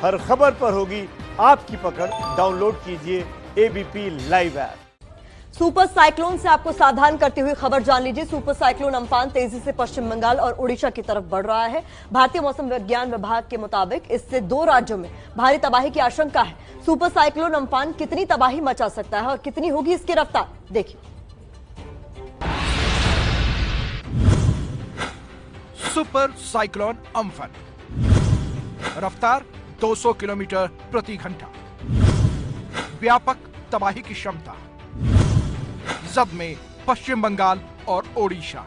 हर खबर पर होगी आपकी पकड़। डाउनलोड कीजिए ABP live app. Super cyclone से आपको सावधान करती हुई खबर जान लीजिए। सुपर साइक्लोन अम्फान तेजी से पश्चिम बंगाल और उड़ीसा की तरफ बढ़ रहा है। भारतीय मौसम विज्ञान विभाग के मुताबिक इससे 2 राज्यों में भारी तबाही की आशंका है। सुपर साइक्लोन अम्फान कितनी तबाही मचा सकता है और कितनी होगी इसकी रफ्तार, देखिए। सुपर साइक्लोन अम्फान, रफ्तार 200 किलोमीटर प्रति घंटा, व्यापक तबाही की क्षमता, जद में पश्चिम बंगाल और ओडिशा।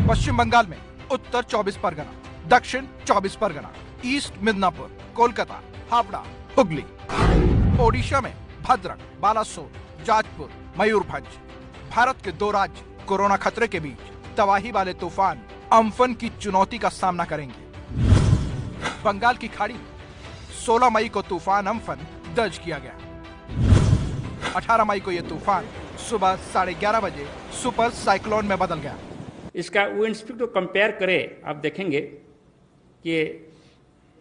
पश्चिम बंगाल में उत्तर 24 परगना, दक्षिण 24 परगना, ईस्ट मिदनापुर, कोलकाता, हावड़ा, हुगली। ओडिशा में भद्रक, बालासोर, जाजपुर, मयूरभंज। भारत के 2 राज्य कोरोना खतरे के बीच तबाही वाले तूफान अम्फान की चुनौती का सामना करेंगे। बंगाल की खाड़ी में 16 मई को तूफान अम्फान दर्ज किया गया। 18 मई को यह तूफान सुबह 11:30 बजे सुपर साइक्लोन में बदल गया। इसका विंड स्पीड को कंपेयर करें, आप देखेंगे कि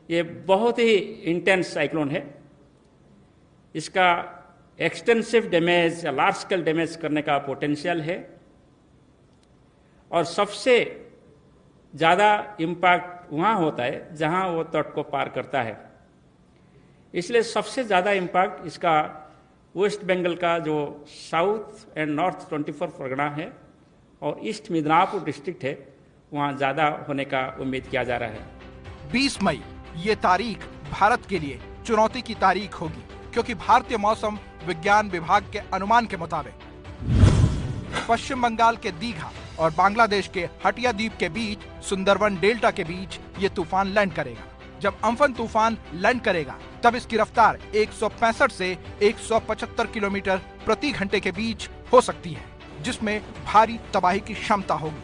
ये बहुत ही इंटेंस साइक्लोन है। इसका एक्सटेंसिव डैमेज या लार्ज स्केल डैमेज करने का पोटेंशियल है और सबसे ज़्यादा इम्पैक्ट वहाँ होता है जहाँ वो तट को पार करता है। इसलिए सबसे ज़्यादा इम्पैक्ट इसका वेस्ट बंगाल का जो साउथ एंड नॉर्थ 24 परगना है और ईस्ट मिदनापुर डिस्ट्रिक्ट है, वहाँ ज़्यादा होने का उम्मीद किया जा रहा है। 20 मई ये तारीख भारत के लिए चुनौती की तारीख होगी, क्योंकि भारतीय मौसम विज्ञान विभाग के अनुमान के मुताबिक पश्चिम बंगाल के दीघा और बांग्लादेश के हटिया द्वीप के बीच सुंदरबन डेल्टा के बीच ये तूफान लैंड करेगा। जब अम्फान तूफान लैंड करेगा तब इसकी रफ्तार 165 से 175 किलोमीटर प्रति घंटे के बीच हो सकती है, जिसमें भारी तबाही की क्षमता होगी।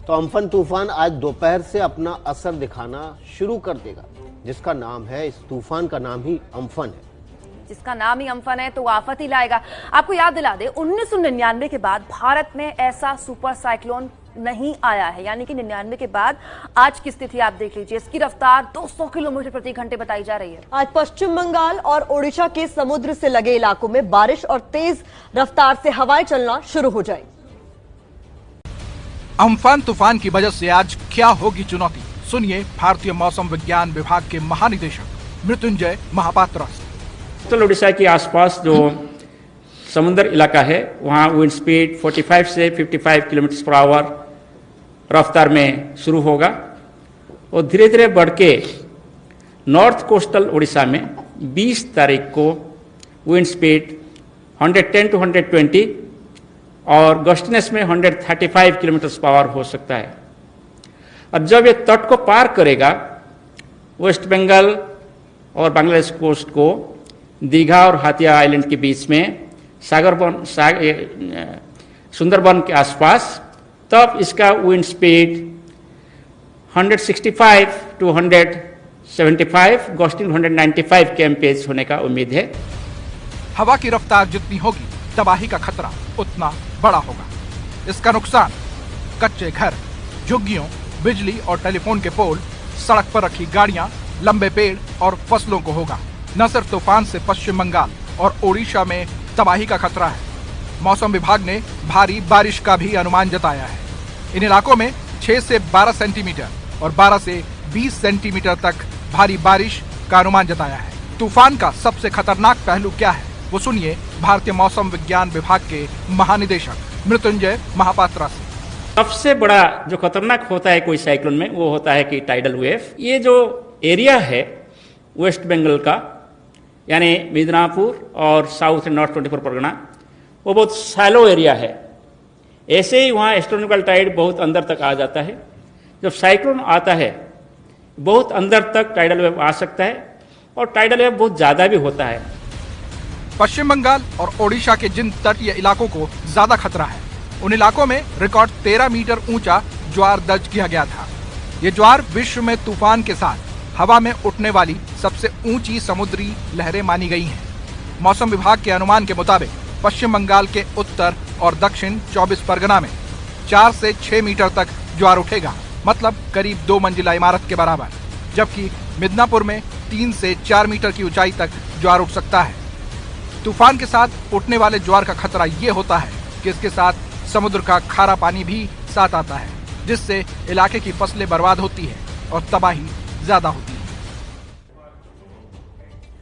तो अम्फान तूफान आज दोपहर से अपना असर दिखाना शुरू कर देगा, जिसका नाम है, इस तूफान का नाम ही अम्फान है। जिसका नाम ही अम्फान है तो आफत ही लाएगा। आपको याद दिला दे, 1999 के बाद भारत में ऐसा सुपर साइक्लोन नहीं आया है। यानी कि 99 के बाद आज की स्थिति आप देख लीजिए। इसकी रफ्तार 200 किलोमीटर प्रति घंटे बताई जा रही है। आज पश्चिम बंगाल और ओडिशा के समुद्र से लगे इलाकों में बारिश और तेज रफ्तार से हवाएं चलना शुरू हो जाएंगी। अम्फान तूफान की वजह से आज क्या होगी चुनौती, सुनिए भारतीय मौसम विज्ञान विभाग के महानिदेशक मृत्युंजय महापात्रा से। उत्तर उड़ीसा के आसपास जो समुद्र इलाका है, वहाँ विंड स्पीड 45 से 55 किलोमीटर पर आवर रफ्तार में शुरू होगा और धीरे धीरे बढ़ के नॉर्थ कोस्टल उड़ीसा में 20 तारीख को विंड स्पीड 110 to 120 और गस्टनेस में 135 किलोमीटर पर आवर हो सकता है। और जब ये तट को पार करेगा वेस्ट बंगाल और बांग्लादेश कोस्ट को दीघा और हाथिया आइलैंड के बीच में सुंदरबन के आसपास, तब इसका wind speed 165 to 175, gusting 195 kmph होने का उम्मीद है। हवा की रफ्तार जितनी होगी तबाही का खतरा उतना बड़ा होगा। इसका नुकसान कच्चे घर, झुग्गियों, बिजली और टेलीफोन के पोल, सड़क पर रखी गाड़ियां, लंबे पेड़ और फसलों को होगा। न सिर्फ तूफान से पश्चिम बंगाल और ओडिशा में तबाही का खतरा है, मौसम विभाग ने भारी बारिश का भी अनुमान जताया है। इन इलाकों में 6 से 12 सेंटीमीटर और 12 से 20 सेंटीमीटर तक भारी बारिश का अनुमान जताया है। तूफान का सबसे खतरनाक पहलू क्या है, वो सुनिए भारतीय मौसम विज्ञान विभाग के महानिदेशक मृत्युंजय महापात्रा से। सबसे बड़ा जो खतरनाक होता है कोई साइक्लोन में, वो होता है कि टाइडल वेव। ये जो एरिया है वेस्ट बंगाल का, यानी मिदनापुर और साउथ एंड नॉर्थ 24 परगना, वो बहुत शैलो एरिया है। ऐसे ही वहाँ एस्ट्रोनॉमिकल टाइड बहुत अंदर तक आ जाता है। जब साइक्लोन आता है बहुत अंदर तक टाइडल वेव आ सकता है और टाइडल वेव बहुत ज़्यादा भी होता है। पश्चिम बंगाल और ओडिशा के जिन तटीय इलाकों को ज्यादा खतरा है, उन इलाकों में रिकॉर्ड 13 मीटर ऊंचा ज्वार दर्ज किया गया था। ये ज्वार विश्व में तूफान के साथ हवा में उठने वाली सबसे ऊंची समुद्री लहरें मानी गई हैं। मौसम विभाग के अनुमान के मुताबिक पश्चिम बंगाल के उत्तर और दक्षिण 24 परगना में 4 से 6 मीटर तक ज्वार उठेगा, मतलब करीब 2 मंजिला इमारत के बराबर, जबकि मिदनापुर में 3 से 4 मीटर की ऊंचाई तक ज्वार उठ सकता है। तूफान के साथ उठने वाले ज्वार का खतरा ये होता है कि इसके साथ समुद्र का खारा पानी भी साथ आता है, जिससे इलाके की फसलें बर्बाद होती है और तबाही ज्यादा होती है।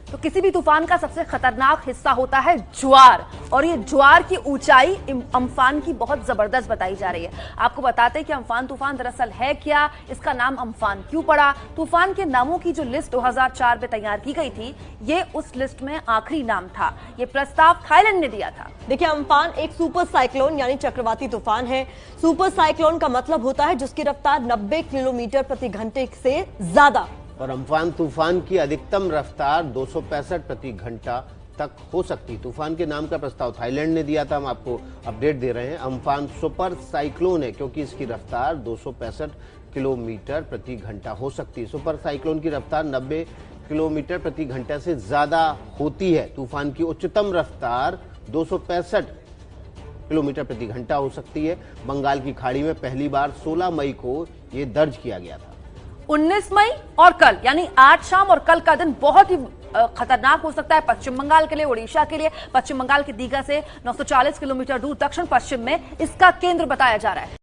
तो किसी भी तूफान का सबसे खतरनाक हिस्सा होता है ज्वार, और ये ज्वार की ऊंचाई अम्फान की बहुत जबरदस्त बताई जा रही है। आपको बताते हैं कि अम्फान तूफान दरअसल है क्या, इसका नाम अम्फान क्यों पड़ा। तूफान के नामों की जो लिस्ट 2004 में तैयार की गई थी, ये उस लिस्ट में आखिरी नाम था। ये प्रस्ताव थाईलैंड ने दिया था। देखिए, अम्फान एक सुपर साइक्लोन यानी चक्रवाती तूफान है। सुपर साइक्लोन का मतलब होता है जिसकी रफ्तार 90 किलोमीटर प्रति घंटे से ज्यादा, और अम्फान तूफान की अधिकतम रफ्तार 265 प्रति घंटा तक हो सकती। तूफान के नाम का प्रस्ताव थाईलैंड ने दिया था, हम आपको अपडेट दे रहे हैं। अम्फान सुपर साइक्लोन है क्योंकि इसकी रफ्तार 265 किलोमीटर प्रति घंटा हो सकती है। सुपर साइक्लोन की रफ्तार 90 किलोमीटर प्रति घंटा से ज्यादा होती है। तूफान की उच्चतम रफ्तार 265 किलोमीटर प्रति घंटा हो सकती है। बंगाल की खाड़ी में पहली बार 16 मई को ये दर्ज किया गया था। 19 मई और कल, यानी आज शाम और कल का दिन बहुत ही खतरनाक हो सकता है पश्चिम बंगाल के लिए, उड़ीसा के लिए। पश्चिम बंगाल के दीघा से 940 किलोमीटर दूर दक्षिण पश्चिम में इसका केंद्र बताया जा रहा है।